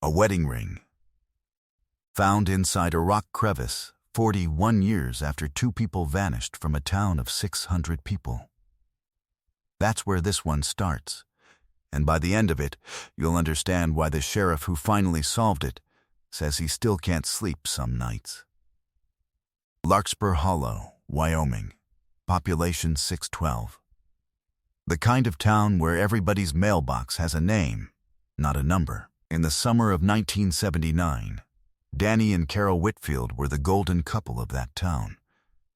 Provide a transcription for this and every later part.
A wedding ring. Found inside a rock crevice 41 years after two people vanished from a town of 600 people. That's where this one starts. And by the end of it, you'll understand why the sheriff who finally solved it says he still can't sleep some nights. Larkspur Hollow, Wyoming. Population 612. The kind of town where everybody's mailbox has a name, not a number. In the summer of 1979, Danny and Carol Whitfield were the golden couple of that town,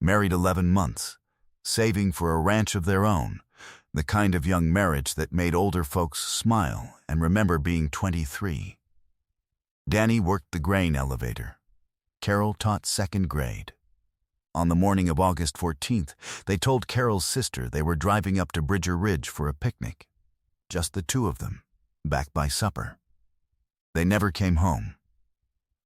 married 11 months, saving for a ranch of their own, the kind of young marriage that made older folks smile and remember being 23. Danny worked the grain elevator. Carol taught second grade. On the morning of August 14th, they told Carol's sister they were driving up to Bridger Ridge for a picnic. Just the two of them, back by supper. They never came home.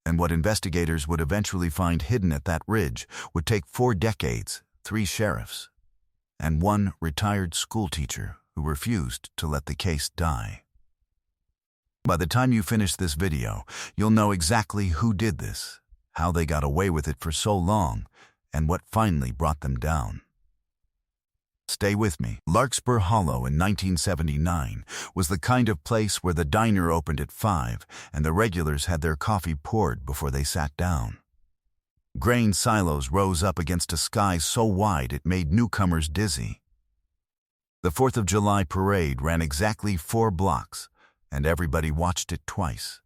And what investigators would eventually find hidden at that ridge would take 4 decades, 3 sheriffs, and 1 retired schoolteacher who refused to let the case die. By the time you finish this video, you'll know exactly who did this, how they got away with it for so long, and what finally brought them down. Stay with me. Larkspur Hollow in 1979 was the kind of place where the diner opened at 5 and the regulars had their coffee poured before they sat down. Grain silos rose up against a sky so wide it made newcomers dizzy. The 4th of July parade ran exactly 4 blocks, and everybody watched it twice.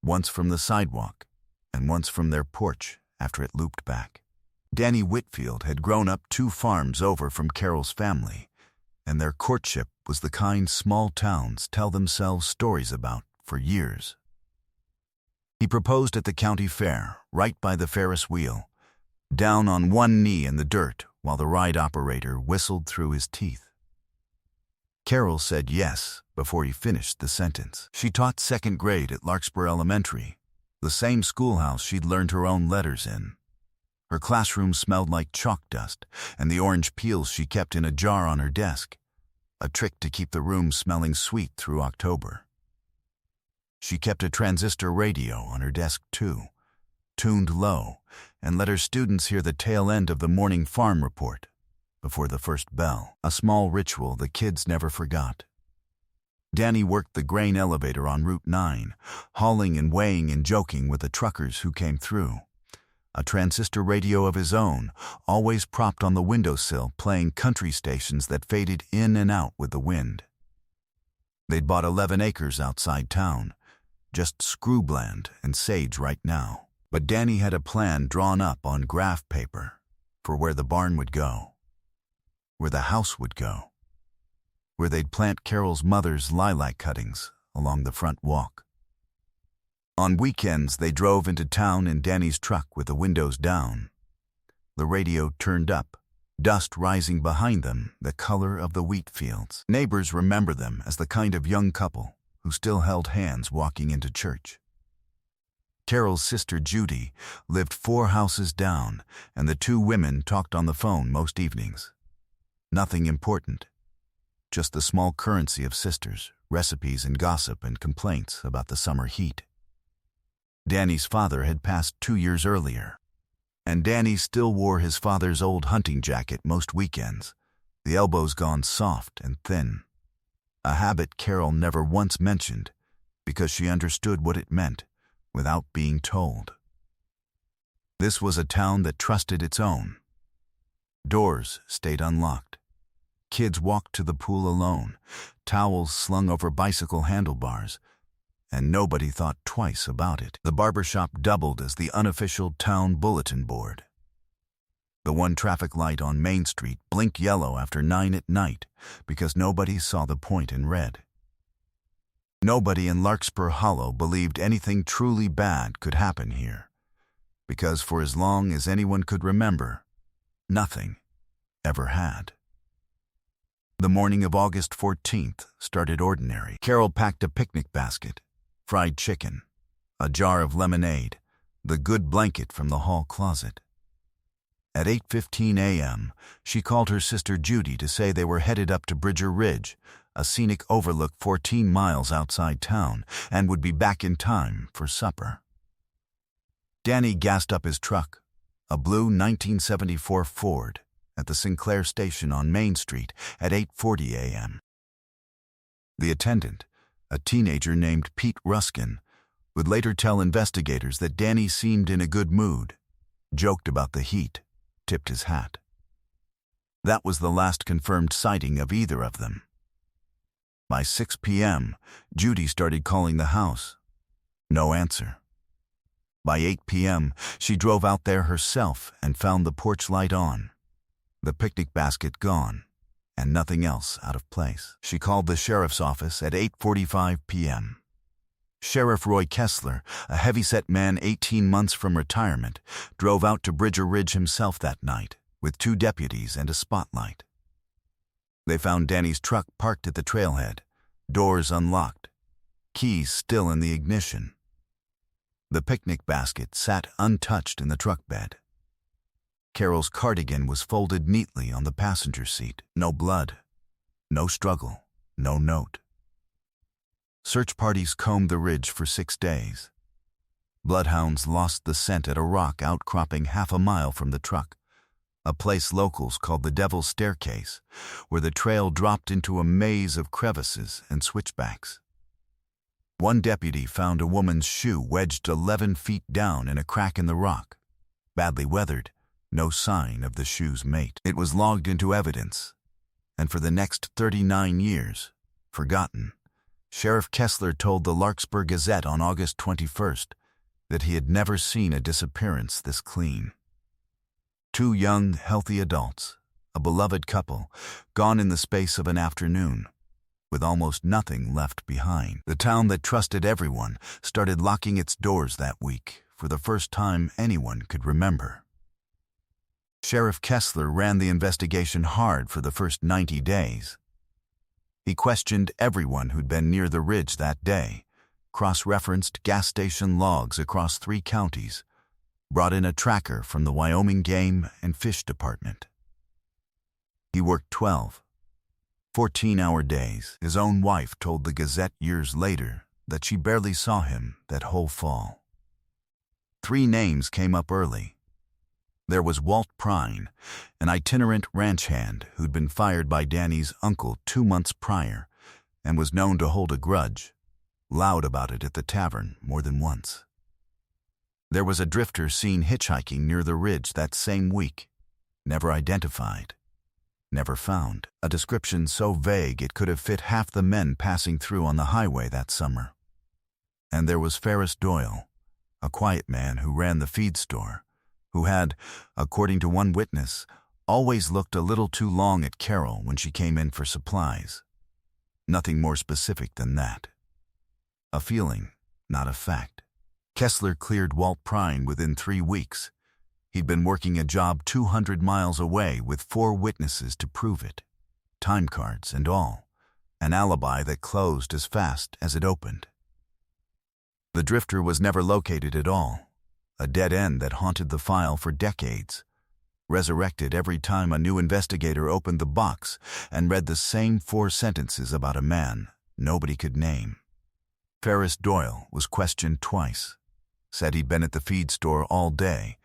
Once from the sidewalk, and once from their porch after it looped back. Danny Whitfield had grown up 2 farms over from Carol's family, and their courtship was the kind small towns tell themselves stories about for years. He proposed at the county fair, right by the Ferris wheel, down on one knee in the dirt while the ride operator whistled through his teeth. Carol said yes before he finished the sentence. She taught second grade at Larkspur Elementary, the same schoolhouse she'd learned her own letters in. Her classroom smelled like chalk dust and the orange peels she kept in a jar on her desk, a trick to keep the room smelling sweet through October. She kept a transistor radio on her desk too, tuned low, and let her students hear the tail end of the morning farm report before the first bell, a small ritual the kids never forgot. Danny worked the grain elevator on Route 9, hauling and weighing and joking with the truckers who came through. A transistor radio of his own, always propped on the windowsill, playing country stations that faded in and out with the wind. They'd bought 11 acres outside town, just scrubland and sage right now. But Danny had a plan drawn up on graph paper for where the barn would go, where the house would go, where they'd plant Carol's mother's lilac cuttings along the front walk. On weekends, they drove into town in Danny's truck with the windows down. The radio turned up, dust rising behind them, the color of the wheat fields. Neighbors remember them as the kind of young couple who still held hands walking into church. Carol's sister Judy lived 4 houses down, and the 2 women talked on the phone most evenings. Nothing important, just the small currency of sisters, recipes and gossip and complaints about the summer heat. Danny's father had passed 2 years earlier, and Danny still wore his father's old hunting jacket most weekends, the elbows gone soft and thin, a habit Carol never once mentioned because she understood what it meant without being told. This was a town that trusted its own. Doors stayed unlocked. Kids walked to the pool alone, towels slung over bicycle handlebars, and nobody thought twice about it. The barbershop doubled as the unofficial town bulletin board. The one traffic light on Main Street blinked yellow after 9 at night because nobody saw the point in red. Nobody in Larkspur Hollow believed anything truly bad could happen here, because for as long as anyone could remember, nothing ever had. The morning of August 14th started ordinary. Carol packed a picnic basket, fried chicken, a jar of lemonade, the good blanket from the hall closet. At 8:15 a.m., she called her sister Judy to say they were headed up to Bridger Ridge, a scenic overlook 14 miles outside town, and would be back in time for supper. Danny gassed up his truck, a blue 1974 Ford, at the Sinclair station on Main Street at 8:40 a.m. The attendant, a teenager named Pete Ruskin, would later tell investigators that Danny seemed in a good mood, joked about the heat, tipped his hat. That was the last confirmed sighting of either of them. By 6 p.m., Judy started calling the house. No answer. By 8 p.m., she drove out there herself and found the porch light on, the picnic basket gone, and nothing else out of place. She called the sheriff's office at 8:45 p.m. Sheriff Roy Kessler, a heavy-set man 18 months from retirement, drove out to Bridger Ridge himself that night with 2 deputies and a spotlight. They found Danny's truck parked at the trailhead, doors unlocked, keys still in the ignition. The picnic basket sat untouched in the truck bed. Carol's cardigan was folded neatly on the passenger seat. No blood, no struggle, no note. Search parties combed the ridge for 6 days. Bloodhounds lost the scent at a rock outcropping half a mile from the truck, a place locals called the Devil's Staircase, where the trail dropped into a maze of crevices and switchbacks. One deputy found a woman's shoe wedged 11 feet down in a crack in the rock, badly weathered, no sign of the shoe's mate. It was logged into evidence, and for the next 39 years, forgotten. Sheriff Kessler told the Larkspur Gazette on August 21st that he had never seen a disappearance this clean. 2 young, healthy adults, a beloved couple, gone in the space of an afternoon, with almost nothing left behind. The town that trusted everyone started locking its doors that week for the first time anyone could remember. Sheriff Kessler ran the investigation hard for the first 90 days. He questioned everyone who'd been near the ridge that day, cross-referenced gas station logs across 3 counties, brought in a tracker from the Wyoming Game and Fish Department. He worked 12, 14-hour days. His own wife told the Gazette years later that she barely saw him that whole fall. 3 names came up early. There was Walt Prine, an itinerant ranch hand who'd been fired by Danny's uncle 2 months prior and was known to hold a grudge, loud about it at the tavern more than once. There was a drifter seen hitchhiking near the ridge that same week, never identified, never found, a description so vague it could have fit half the men passing through on the highway that summer. And there was Ferris Doyle, a quiet man who ran the feed store, who had, according to one witness, always looked a little too long at Carol when she came in for supplies. Nothing more specific than that. A feeling, not a fact. Kessler cleared Walt Prine within 3 weeks. He'd been working a job 200 miles away with 4 witnesses to prove it. Time cards and all. An alibi that closed as fast as it opened. The drifter was never located at all. A dead end that haunted the file for decades, resurrected every time a new investigator opened the box and read the same 4 sentences about a man nobody could name. Ferris Doyle was questioned twice, said he'd been at the feed store all day,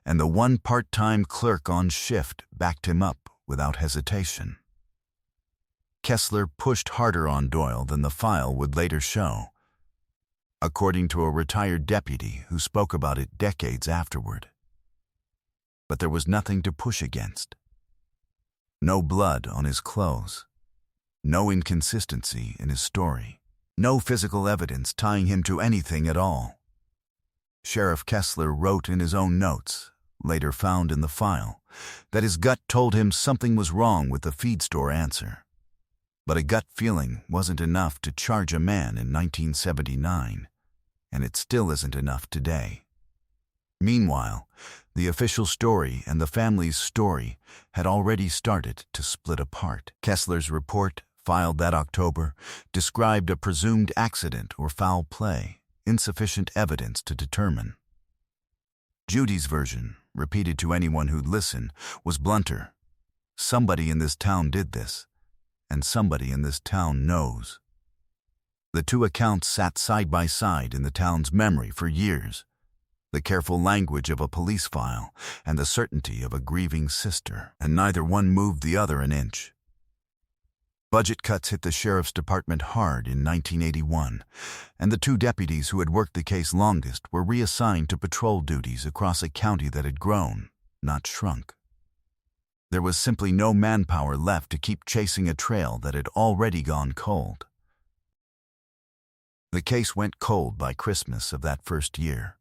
and the one part-time clerk on shift backed him up without hesitation. Kessler pushed harder on Doyle than the file would later show, according to a retired deputy who spoke about it decades afterward. But there was nothing to push against. No blood on his clothes. No inconsistency in his story. No physical evidence tying him to anything at all. Sheriff Kessler wrote in his own notes, later found in the file, that his gut told him something was wrong with the feed store answer. But a gut feeling wasn't enough to charge a man in 1979, and it still isn't enough today. Meanwhile, the official story and the family's story had already started to split apart. Kessler's report, filed that October, described a presumed accident or foul play, insufficient evidence to determine. Judy's version, repeated to anyone who'd listen, was blunter. Somebody in this town did this, and somebody in this town knows. The two accounts sat side by side in the town's memory for years. The careful language of a police file and the certainty of a grieving sister, and neither one moved the other an inch. Budget cuts hit the sheriff's department hard in 1981, and the two deputies who had worked the case longest were reassigned to patrol duties across a county that had grown, not shrunk. There was simply no manpower left to keep chasing a trail that had already gone cold. The case went cold by Christmas of that first year.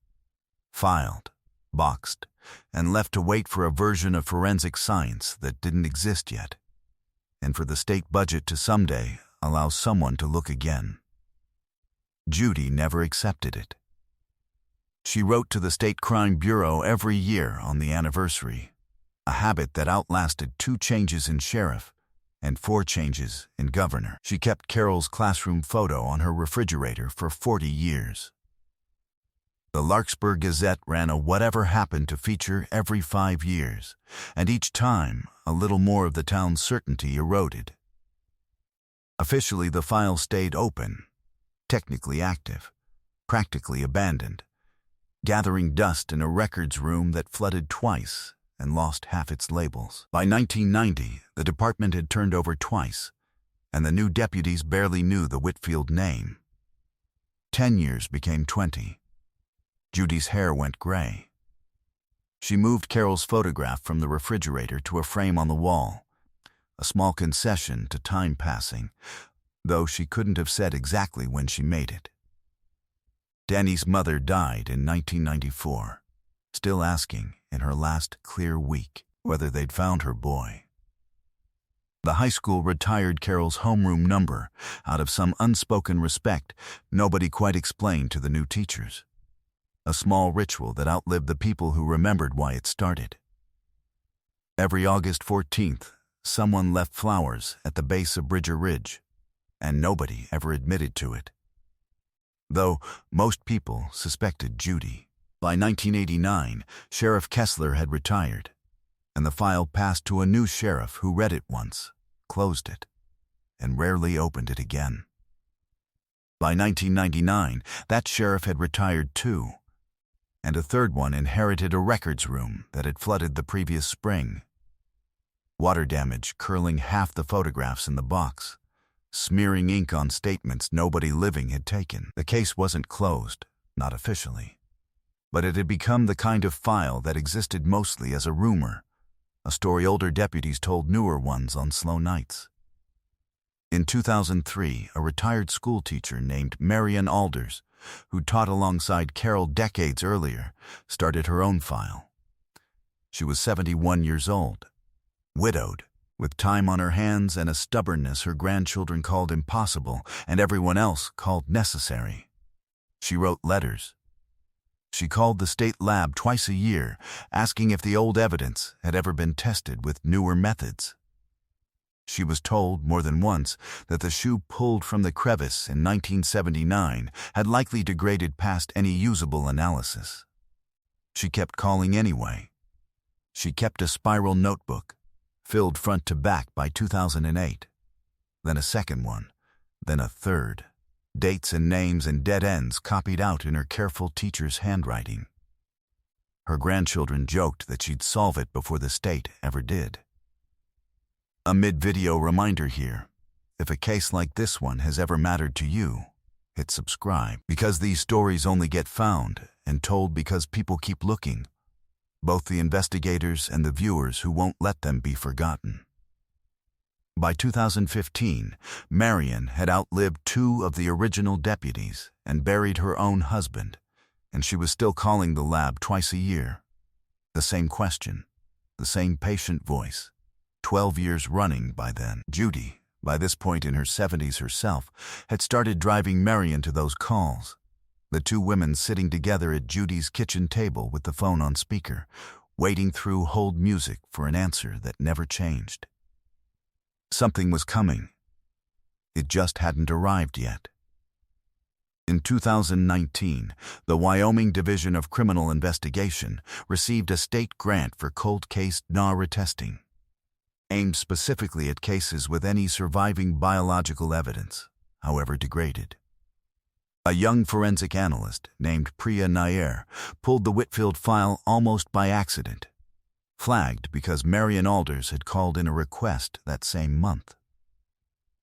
Filed, boxed, and left to wait for a version of forensic science that didn't exist yet, and for the state budget to someday allow someone to look again. Judy never accepted it. She wrote to the State Crime Bureau every year on the anniversary, a habit that outlasted 2 changes in sheriff and 4 changes in governor. She kept Carol's classroom photo on her refrigerator for 40 years. The Larkspur Gazette ran a Whatever Happened to feature every 5 years, and each time a little more of the town's certainty eroded. Officially, the file stayed open, technically active, practically abandoned, gathering dust in a records room that flooded twice and lost half its labels. By 1990, the department had turned over twice, and the new deputies barely knew the Whitfield name. 10 years became 20. Judy's hair went gray. She moved Carol's photograph from the refrigerator to a frame on the wall, a small concession to time passing, though she couldn't have said exactly when she made it. Danny's mother died in 1994, still asking, in her last clear week, whether they'd found her boy. The high school retired Carol's homeroom number out of some unspoken respect nobody quite explained to the new teachers. A small ritual that outlived the people who remembered why it started. Every August 14th, someone left flowers at the base of Bridger Ridge, and nobody ever admitted to it. Though most people suspected Judy. By 1989, Sheriff Kessler had retired, and the file passed to a new sheriff who read it once, closed it, and rarely opened it again. By 1999, that sheriff had retired too, and a third one inherited a records room that had flooded the previous spring. Water damage curling half the photographs in the box, smearing ink on statements nobody living had taken. The case wasn't closed, not officially, but it had become the kind of file that existed mostly as a rumor, a story older deputies told newer ones on slow nights. In 2003, a retired schoolteacher named Marian Alders, who taught alongside Carol decades earlier, started her own file. She was 71 years old, widowed, with time on her hands and a stubbornness her grandchildren called impossible and everyone else called necessary. She wrote letters. She called the state lab twice a year, asking if the old evidence had ever been tested with newer methods. She was told more than once that the shoe pulled from the crevice in 1979 had likely degraded past any usable analysis. She kept calling anyway. She kept a spiral notebook, filled front to back by 2008, then a second one, then a third, dates and names and dead ends copied out in her careful teacher's handwriting. Her grandchildren joked that she'd solve it before the state ever did. A mid-video reminder here. If a case like this one has ever mattered to you, hit subscribe, because these stories only get found and told because people keep looking, both the investigators and the viewers who won't let them be forgotten. By 2015, Marian had outlived 2 of the original deputies and buried her own husband, and she was still calling the lab twice a year. The same question, the same patient voice. 12 years running by then. Judy, by this point in her 70s herself, had started driving Marian to those calls. The 2 women sitting together at Judy's kitchen table with the phone on speaker, waiting through hold music for an answer that never changed. Something was coming. It just hadn't arrived yet. In 2019, the Wyoming Division of Criminal Investigation received a state grant for cold case NARA testing. aimed specifically at cases with any surviving biological evidence, however degraded. A young forensic analyst named Priya Nair pulled the Whitfield file almost by accident, flagged because Marion Alders had called in a request that same month.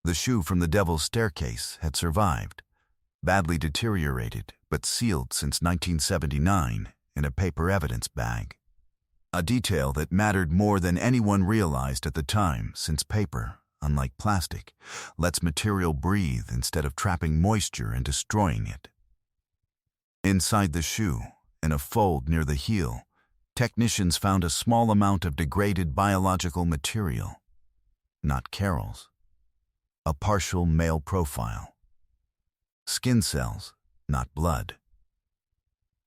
The shoe from the Devil's Staircase had survived, badly deteriorated but sealed since 1979 in a paper evidence bag. A detail that mattered more than anyone realized at the time, since paper, unlike plastic, lets material breathe instead of trapping moisture and destroying it. Inside the shoe, in a fold near the heel, technicians found a small amount of degraded biological material. Not Carol's. A partial male profile. Skin cells, not blood.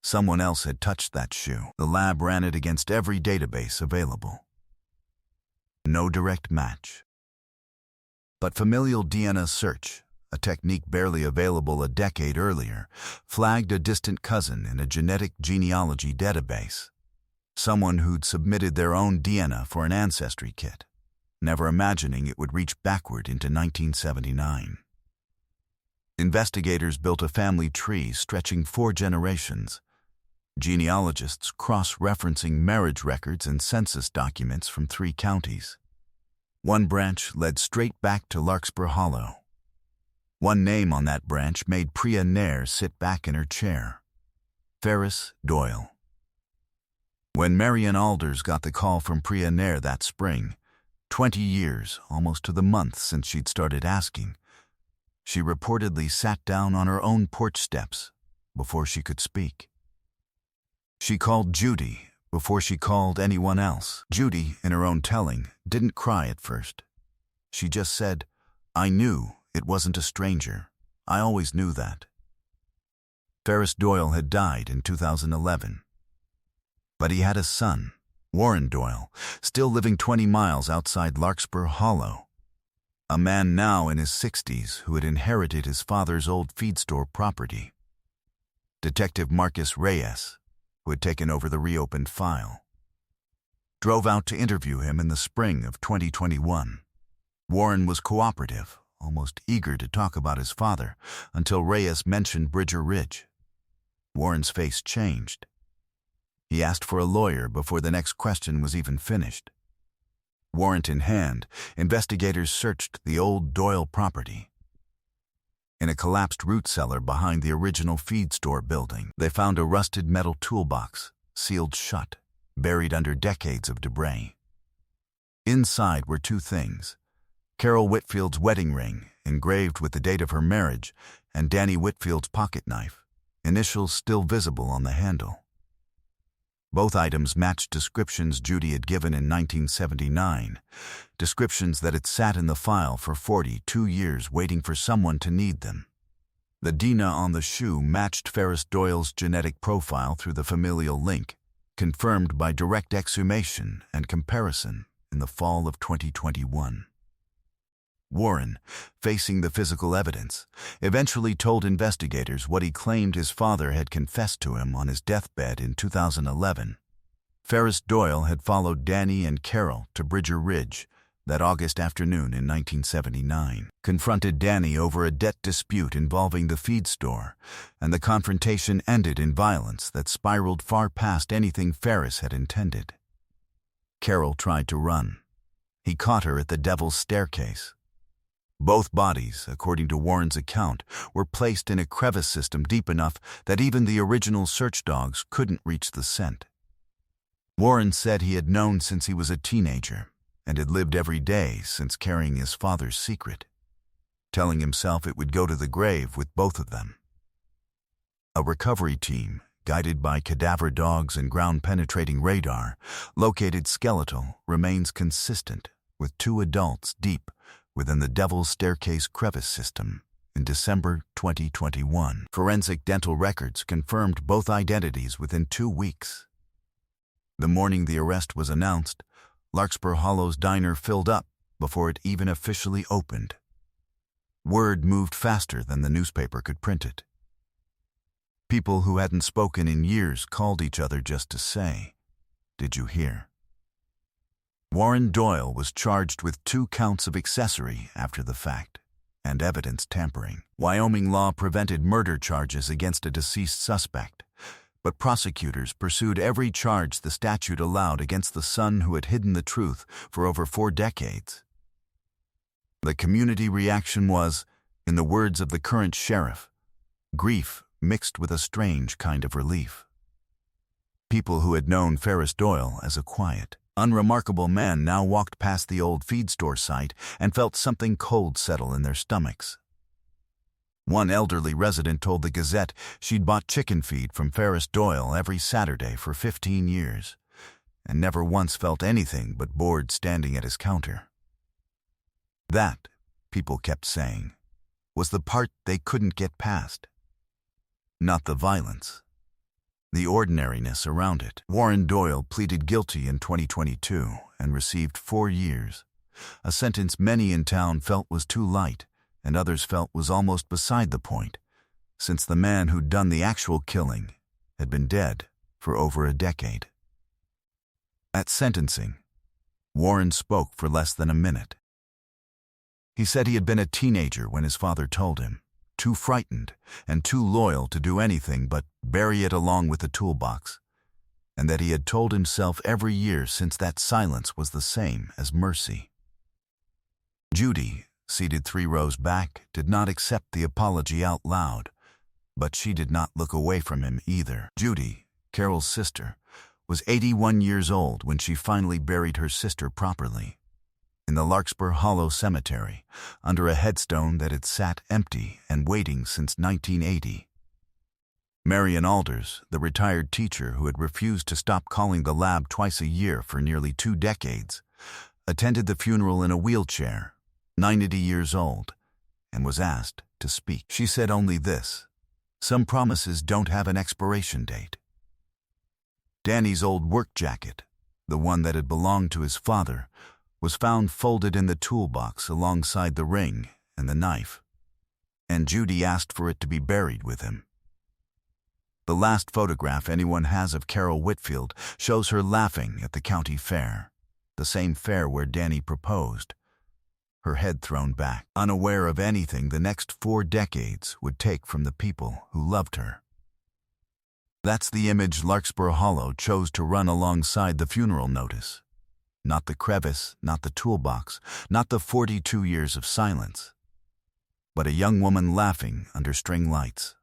Someone else had touched that shoe. The lab ran it against every database available. No direct match. But familial DNA search, a technique barely available a decade earlier, flagged a distant cousin in a genetic genealogy database. Someone who'd submitted their own DNA for an ancestry kit, never imagining it would reach backward into 1979. Investigators built a family tree stretching 4 generations. Genealogists cross-referencing marriage records and census documents from 3 counties. One branch led straight back to Larkspur Hollow. One name on that branch made Priya Nair sit back in her chair. Ferris Doyle. When Marion Alders got the call from Priya Nair that spring, 20 years, almost to the month since she'd started asking, she reportedly sat down on her own porch steps before she could speak. She called Judy before she called anyone else. Judy, in her own telling, didn't cry at first. She just said, "I knew it wasn't a stranger. I always knew that." Ferris Doyle had died in 2011. But he had a son, Warren Doyle, still living 20 miles outside Larkspur Hollow. A man now in his 60s who had inherited his father's old feed store property. Detective Marcus Reyes, who had taken over the reopened file, drove out to interview him in the spring of 2021. Warren was cooperative, almost eager to talk about his father, until Reyes mentioned Bridger Ridge. Warren's face changed. He asked for a lawyer before the next question was even finished. Warrant in hand, investigators searched the old Doyle property. In a collapsed root cellar behind the original feed store building, they found a rusted metal toolbox, sealed shut, buried under decades of debris. Inside were 2 things: Carol Whitfield's wedding ring, engraved with the date of her marriage, and Danny Whitfield's pocket knife, initials still visible on the handle. Both items matched descriptions Judy had given in 1979, descriptions that had sat in the file for 42 years waiting for someone to need them. The DNA on the shoe matched Ferris Doyle's genetic profile through the familial link, confirmed by direct exhumation and comparison in the fall of 2021. Warren, facing the physical evidence, eventually told investigators what he claimed his father had confessed to him on his deathbed in 2011. Ferris Doyle had followed Danny and Carol to Bridger Ridge that August afternoon in 1979, confronted Danny over a debt dispute involving the feed store, and the confrontation ended in violence that spiraled far past anything Ferris had intended. Carol tried to run. He caught her at the Devil's Staircase. Both bodies, according to Warren's account, were placed in a crevice system deep enough that even the original search dogs couldn't reach the scent. Warren said he had known since he was a teenager and had lived every day since carrying his father's secret, telling himself it would go to the grave with both of them. A recovery team, guided by cadaver dogs and ground-penetrating radar, located skeletal remains consistent with 2 adults deep within the Devil's Staircase crevice system in December 2021. Forensic dental records confirmed both identities within 2 weeks. The morning the arrest was announced, Larkspur Hollow's diner filled up before it even officially opened. Word moved faster than the newspaper could print it. People who hadn't spoken in years called each other just to say, "Did you hear?" Warren Doyle was charged with 2 counts of accessory after the fact and evidence tampering. Wyoming law prevented murder charges against a deceased suspect, but prosecutors pursued every charge the statute allowed against the son who had hidden the truth for over 4 decades. The community reaction was, in the words of the current sheriff, grief mixed with a strange kind of relief. People who had known Ferris Doyle as a quiet, unremarkable man now walked past the old feed store site and felt something cold settle in their stomachs. One elderly resident told the Gazette she'd bought chicken feed from Ferris Doyle every Saturday for 15 years and never once felt anything but bored standing at his counter. That, people kept saying, was the part they couldn't get past. Not the violence, the ordinariness around it. Warren Doyle pleaded guilty in 2022 and received 4 years, a sentence many in town felt was too light and others felt was almost beside the point, since the man who'd done the actual killing had been dead for over a decade. At sentencing, Warren spoke for less than a minute. He said he had been a teenager when his father told him, too frightened and too loyal to do anything but bury it along with the toolbox, and that he had told himself every year since that silence was the same as mercy. Judy, seated 3 rows back, did not accept the apology out loud, but she did not look away from him either. Judy, Carol's sister, was 81 years old when she finally buried her sister properly, in the Larkspur Hollow Cemetery, under a headstone that had sat empty and waiting since 1980. Marion Alders, the retired teacher who had refused to stop calling the lab twice a year for nearly 2 decades, attended the funeral in a wheelchair, 90 years old, and was asked to speak. She said only this: "Some promises don't have an expiration date." Danny's old work jacket, the one that had belonged to his father, was found folded in the toolbox alongside the ring and the knife, and Judy asked for it to be buried with him. The last photograph anyone has of Carol Whitfield shows her laughing at the county fair, the same fair where Danny proposed, her head thrown back, unaware of anything the next 4 decades would take from the people who loved her. That's the image Larkspur Hollow chose to run alongside the funeral notice. Not the crevice, not the toolbox, not the 42 years of silence, but a young woman laughing under string lights,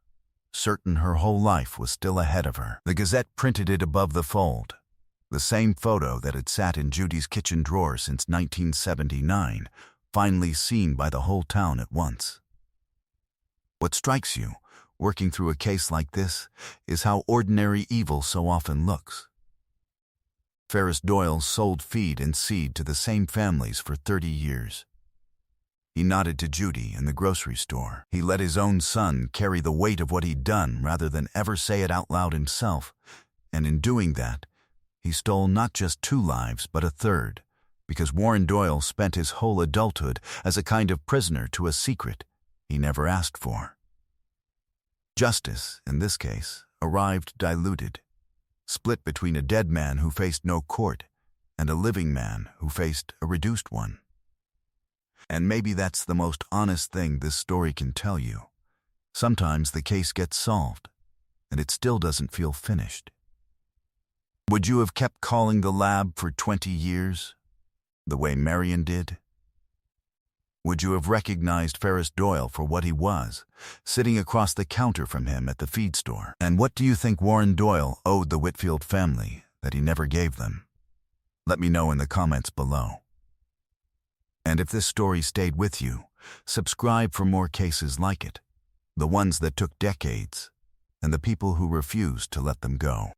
certain her whole life was still ahead of her. The Gazette printed it above the fold, the same photo that had sat in Judy's kitchen drawer since 1979, finally seen by the whole town at once. What strikes you, working through a case like this, is how ordinary evil so often looks. Ferris Doyle sold feed and seed to the same families for 30 years. He nodded to Judy in the grocery store. He let his own son carry the weight of what he'd done rather than ever say it out loud himself, and in doing that, he stole not just 2 lives but a third, because Warren Doyle spent his whole adulthood as a kind of prisoner to a secret he never asked for. Justice, in this case, arrived diluted, split between a dead man who faced no court and a living man who faced a reduced one. And maybe that's the most honest thing this story can tell you. Sometimes the case gets solved, and it still doesn't feel finished. Would you have kept calling the lab for 20 years, the way Marion did? Would you have recognized Ferris Doyle for what he was, sitting across the counter from him at the feed store? And what do you think Warren Doyle owed the Whitfield family that he never gave them? Let me know in the comments below. And if this story stayed with you, subscribe for more cases like it, the ones that took decades, and the people who refused to let them go.